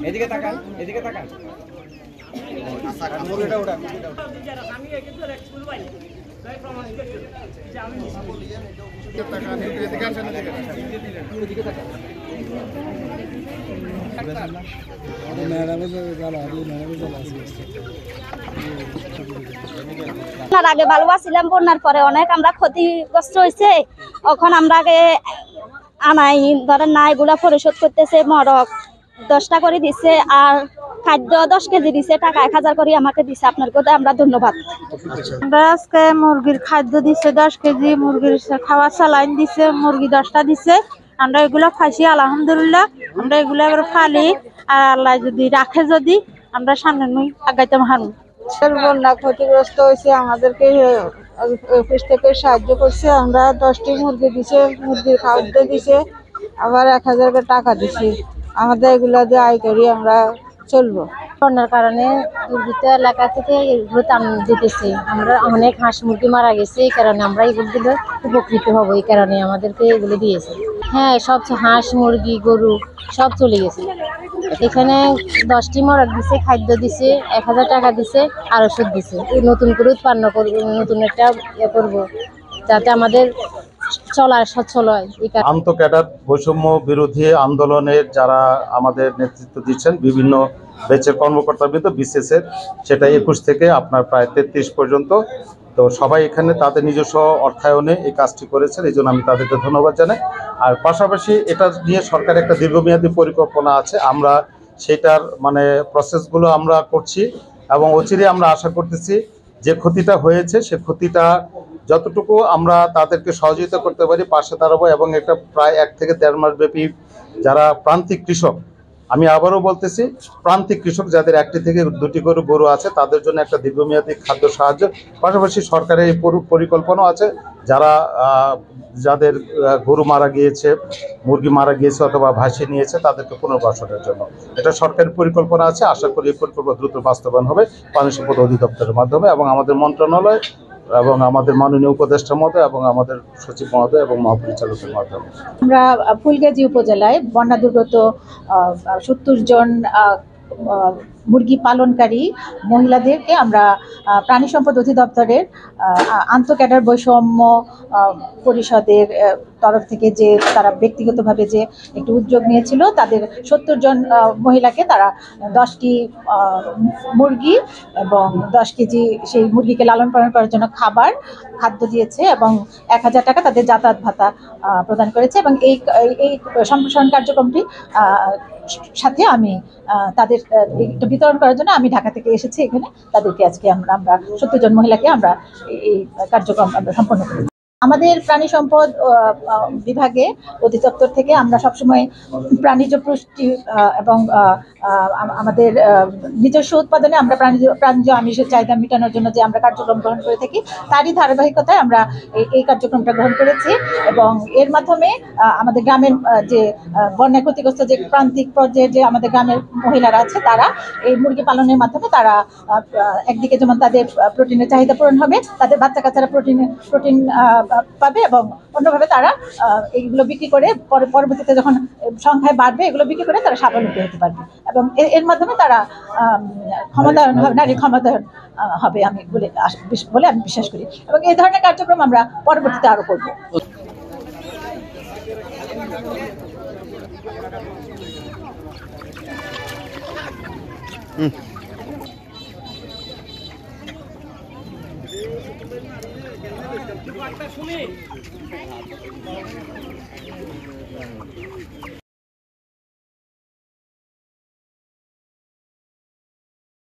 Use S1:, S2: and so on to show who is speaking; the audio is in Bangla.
S1: এদিকে তাকান, এদিকে তাকান।
S2: আগে ভালো ছিলাম, বন্যার পরে অনেক আমরা ক্ষতিগ্রস্ত হয়েছে। এখন আমরা আগে আনাই ধরেন না, এগুলা পরিশোধ করতেছে। মরক 10টা করে দিচ্ছে, আর খাদ্য 10 কেজি দিছে, টাকা 1000 করে আমাকে দিছে। আপনার কথা আমরা ধন্যবাদ।
S3: আমরা আজকে মুরগির খাদ্য দিছে 10 কেজি, মুরগির খাওয়া স্যালাইন দিছে, মুরগি 10টা দিছে। আমরা এগুলো খাইছি আলহামদুলিল্লাহ। আমরা এগুলো এবার ফালি, আর আল্লাহ যদি রাখে, যদি আমরা সামনে নই আগাইতে হারু। বন্যা ক্ষতিগ্রস্ত হয়েছে, আমাদেরকে অফিস থেকে সাহায্য করছে। আমরা 10টি মুরগি দিছে, মুরগির খাদ্য দিছে, আবার 1000 টাকা দিছে। আমাদের এগুলো দিয়ে আয় করি, আমরা চলবো।
S4: বন্যার কারণে দুর্গত এলাকা থেকে এগুলো দিতেছি। আমরা অনেক হাঁস মুরগি মারা গেছে, এই কারণে আমরা এগুলো দিলে উপকৃত হব, এই কারণে আমাদেরকে এগুলো দিয়েছে। হ্যাঁ, সব হাঁস মুরগি গরু সব চলে গেছে। এখানে 10টি মরক দিছে, খাদ্য দিছে, 1000 টাকা দিছে, আর ওষুধ দিছে। নতুন করে উৎপন্ন করবো, নতুন একটা করবো, যাতে আমাদের চলার সচ্ছল হয়।
S5: আন্ত ক্যাডার বৈষম্য বিরোধী আন্দোলনের যারা আমাদের নেতৃত্ব দিচ্ছেন, বিভিন্ন ব্যাচের কর্মকর্তাবৃন্দ, বিসিএসের, সেটা 21 থেকে আপনার প্রায় 33 পর্যন্ত। তো সবাই এখানে তাদের নিজস্ব অর্থায়নে এই কাজটি করেছেন, এই জন্য আমি তাদেরকে ধন্যবাদ জানাই। আর পাশাপাশি এটা নিয়ে সরকারের একটা দীর্ঘমেয়াদী পরিকল্পনা আছে, আমরা সেটার প্রসেসগুলো আমরা করছি, এবং অচিরে আমরা আশা করতেছি যে ক্ষতিটা হয়েছে সে ক্ষতিটা যতটুকু আমরা তাদেরকে সহযোগিতা করতে পারি পাশে দাঁড়াবো। এবং এটা প্রায় 1 থেকে 1.5 মাস ব্যাপী যারা প্রান্তিক কৃষক, আমি আবারও বলতেছি, প্রান্তিক কৃষক যাদের 1টি থেকে 2টি করে গরু আছে, তাদের জন্য একটা দীর্ঘমেয়াদী খাদ্য সাহায্য, পাশাপাশি সরকারের এই পরিকল্পনা আছে যাদের গরু মারা গিয়েছে, মুরগি মারা গিয়েছে অথবা ভাসিয়ে নিয়েছে, তাদেরকে পুনর্বাসনের জন্য এটা সরকারের পরিকল্পনা আছে। আশা করি এই পরিকল্পনা দ্রুত বাস্তবায়ন হবে পানি সম্পদ অধিদপ্তরের মাধ্যমে, এবং আমাদের মন্ত্রণালয় এবং আমাদের মাননীয় উপদেষ্টা মহোদয় এবং আমাদের সচিব মহোদয় এবং মহাপরিচালকের মাধ্যমে।
S6: আমরা ফুলগাজী উপজেলায় বন্যা দুর্গত 70 জন মুরগি পালনকারী মহিলাদেরকে আমরা প্রাণী সম্পদ অধিদপ্তরের আন্ত ক্যাডার বৈষম্য পরিষদের তরফ থেকে যে তারা ব্যক্তিগতভাবে যে একটু উদ্যোগ নিয়েছিল, তাদের 70 জন মহিলাকে তারা 10টি মুরগি এবং 10 কেজি সেই মুরগিকে লালন পালন করার জন্য খাদ্য দিয়েছে, এবং 1000 টাকা তাদের যাতায়াত ভাতা প্রদান করেছে। এবং এই সম্প্রসারণ কার্যক্রমটি সাথে আমি তাদের বিতরণ করার জন্য আমি ঢাকা থেকে এসেছি এখানে। তাদেরকে আজকে আমরা 70 জন মহিলাকে আমরা এই কার্যক্রম সম্পন্ন করি। আমাদের প্রাণী সম্পদ বিভাগে অধিদপ্তর থেকে আমরা সবসময় প্রাণীজ পুষ্টি এবং আমাদের নিজস্ব উৎপাদনে আমরা প্রাণীজ আমিষের চাহিদা মেটানোর জন্য যে আমরা কার্যক্রম গ্রহণ করে থাকি, তারই ধারাবাহিকতায় আমরা এই কার্যক্রমটা গ্রহণ করেছি। এবং এর মাধ্যমে আমাদের গ্রামের যে বন্যা ক্ষতিগ্রস্ত যে প্রান্তিক পর্যায়ে যে আমাদের গ্রামের মহিলারা আছে, তারা এই মুরগি পালনের মাধ্যমে তারা একদিকে যেমন তাদের প্রোটিনের চাহিদা পূরণ হবে, তাদের বাচ্চা কাচ্চারা প্রোটিন পাবে, এবং অন্যভাবে তারা এইগুলো বিক্রি করে পরবর্তীতে যখন সংখ্যায় বাড়বে, এগুলো বিক্রি করে তারা স্বাবলম্বী হতে পারবে, এবং এর মাধ্যমে তারা ক্ষমতায়ন হবে, নারী ক্ষমতায়ন হবে বলে আমি বিশ্বাস করি। এবং এই ধরনের কার্যক্রম আমরা পরবর্তীতে আরো করব।
S1: শুনি